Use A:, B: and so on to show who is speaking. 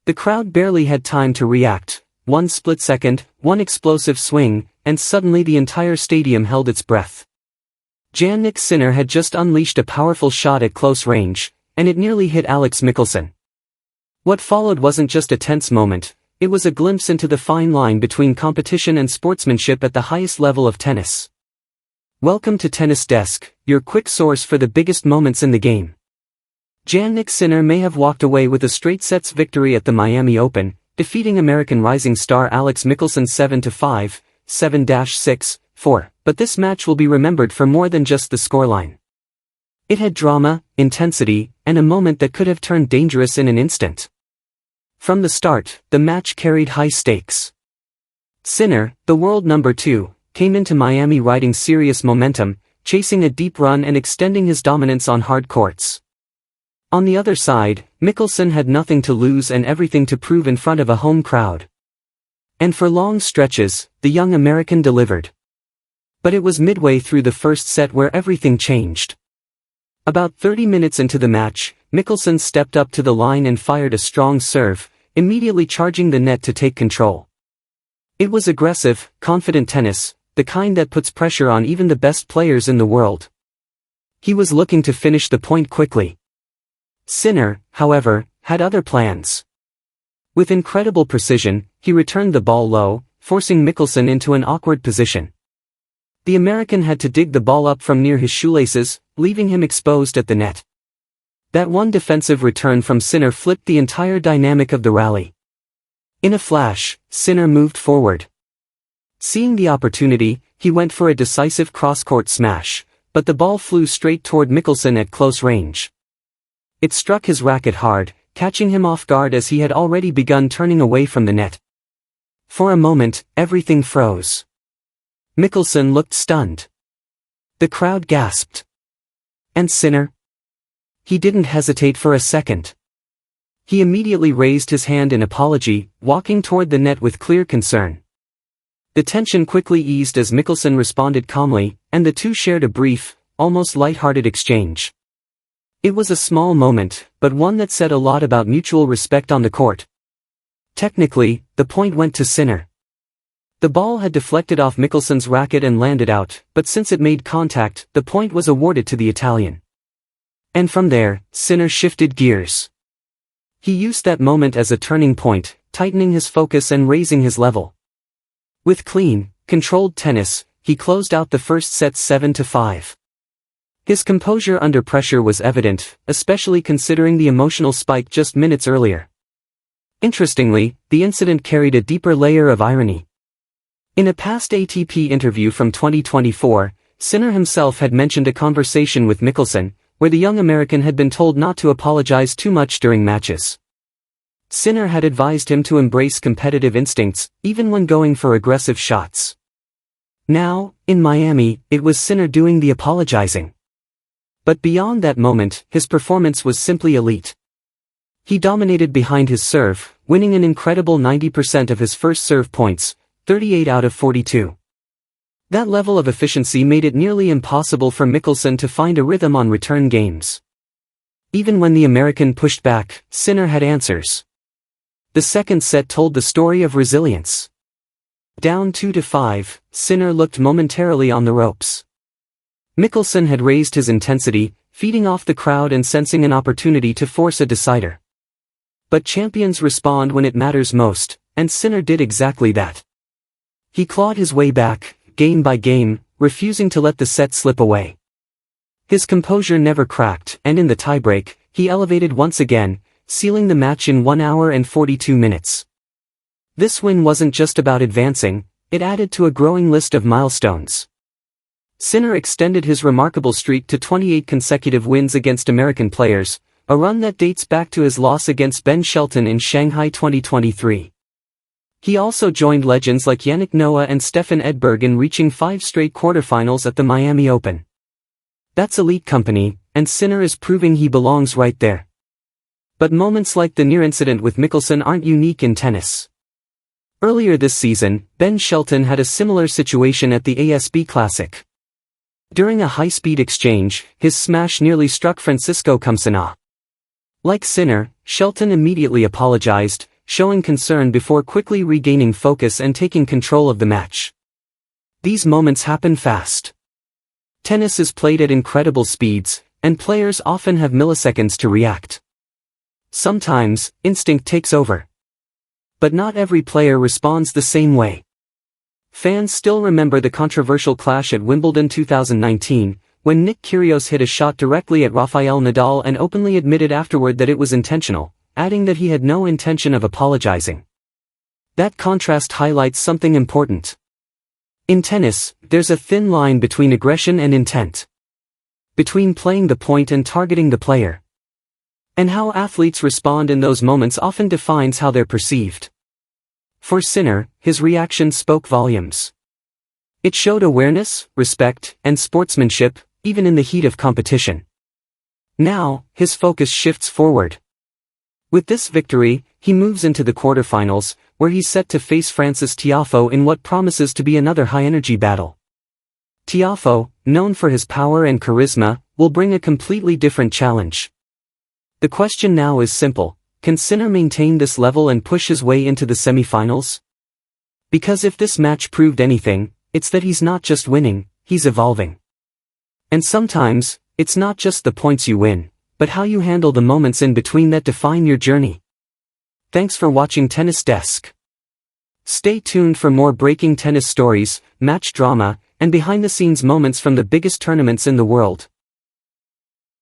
A: The crowd barely had time to react. One split second, one explosive swing, and suddenly the entire stadium held its breath. Jannik Sinner had just unleashed a powerful shot at close range, and it nearly hit Alex Michelsen. What followed wasn't just a tense moment, it was a glimpse into the fine line between competition and sportsmanship at the highest level of tennis. Welcome to Tennis Desk, your quick source for the biggest moments in the game. Jannik Sinner may have walked away with a straight sets victory at the Miami Open, defeating American rising star Alex Michelsen 7-5, 7-6, 4, but this match will be remembered for more than just the scoreline. It had drama, intensity, and a moment that could have turned dangerous in an instant. From the start, the match carried high stakes. Sinner, the world number 2, came into Miami riding serious momentum, chasing a deep run and extending his dominance on hard courts. On the other side, Michelsen had nothing to lose and everything to prove in front of a home crowd. And for long stretches, the young American delivered. But it was midway through the first set where everything changed. About 30 minutes into the match, Michelsen stepped up to the line and fired a strong serve, immediately charging the net to take control. It was aggressive, confident tennis, the kind that puts pressure on even the best players in the world. He was looking to finish the point quickly. Sinner, however, had other plans. With incredible precision, he returned the ball low, forcing Michelsen into an awkward position. The American had to dig the ball up from near his shoelaces, leaving him exposed at the net. That one defensive return from Sinner flipped the entire dynamic of the rally. In a flash, Sinner moved forward. Seeing the opportunity, he went for a decisive cross-court smash, but the ball flew straight toward Michelsen at close range. It struck his racket hard, catching him off guard as he had already begun turning away from the net. For a moment, everything froze. Michelsen looked stunned. The crowd gasped. And Sinner? He didn't hesitate for a second. He immediately raised his hand in apology, walking toward the net with clear concern. The tension quickly eased as Michelsen responded calmly, and the two shared a brief, almost light-hearted exchange. It was a small moment, but one that said a lot about mutual respect on the court. Technically, the point went to Sinner. The ball had deflected off Michelsen's racket and landed out, but since it made contact, the point was awarded to the Italian. And from there, Sinner shifted gears. He used that moment as a turning point, tightening his focus and raising his level. With clean, controlled tennis, he closed out the first set 7-5. His composure under pressure was evident, especially considering the emotional spike just minutes earlier. Interestingly, the incident carried a deeper layer of irony. In a past ATP interview from 2024, Sinner himself had mentioned a conversation with Michelsen, where the young American had been told not to apologize too much during matches. Sinner had advised him to embrace competitive instincts, even when going for aggressive shots. Now, in Miami, it was Sinner doing the apologizing. But beyond that moment, his performance was simply elite. He dominated behind his serve, winning an incredible 90% of his first serve points, 38 out of 42. That level of efficiency made it nearly impossible for Michelsen to find a rhythm on return games. Even when the American pushed back, Sinner had answers. The second set told the story of resilience. Down 2-5, Sinner looked momentarily on the ropes. Michelsen had raised his intensity, feeding off the crowd and sensing an opportunity to force a decider. But champions respond when it matters most, and Sinner did exactly that. He clawed his way back, game by game, refusing to let the set slip away. His composure never cracked, and in the tiebreak, he elevated once again, sealing the match in 1 hour and 42 minutes. This win wasn't just about advancing, it added to a growing list of milestones. Sinner extended his remarkable streak to 28 consecutive wins against American players, a run that dates back to his loss against Ben Shelton in Shanghai 2023. He also joined legends like Yannick Noah and Stefan Edberg in reaching 5 straight quarterfinals at the Miami Open. That's elite company, and Sinner is proving he belongs right there. But moments like the near incident with Michelsen aren't unique in tennis. Earlier this season, Ben Shelton had a similar situation at the ASB Classic. During a high-speed exchange, his smash nearly struck Francisco Tiafoe. Like Sinner, Shelton immediately apologized, showing concern before quickly regaining focus and taking control of the match. These moments happen fast. Tennis is played at incredible speeds, and players often have milliseconds to react. Sometimes, instinct takes over. But not every player responds the same way. Fans still remember the controversial clash at Wimbledon 2019, when Nick Kyrgios hit a shot directly at Rafael Nadal and openly admitted afterward that it was intentional, adding that he had no intention of apologizing. That contrast highlights something important. In tennis, there's a thin line between aggression and intent. Between playing the point and targeting the player. And how athletes respond in those moments often defines how they're perceived. For Sinner, his reaction spoke volumes. It showed awareness, respect, and sportsmanship, even in the heat of competition. Now, his focus shifts forward. With this victory, he moves into the quarterfinals, where he's set to face Frances Tiafoe in what promises to be another high-energy battle. Tiafoe, known for his power and charisma, will bring a completely different challenge. The question now is simple: can Sinner maintain this level and push his way into the semifinals? Because if this match proved anything, it's that he's not just winning, he's evolving. And sometimes, it's not just the points you win, but how you handle the moments in between that define your journey. Thanks for watching Tennis Desk. Stay tuned for more breaking tennis stories, match drama, and behind-the-scenes moments from the biggest tournaments in the world.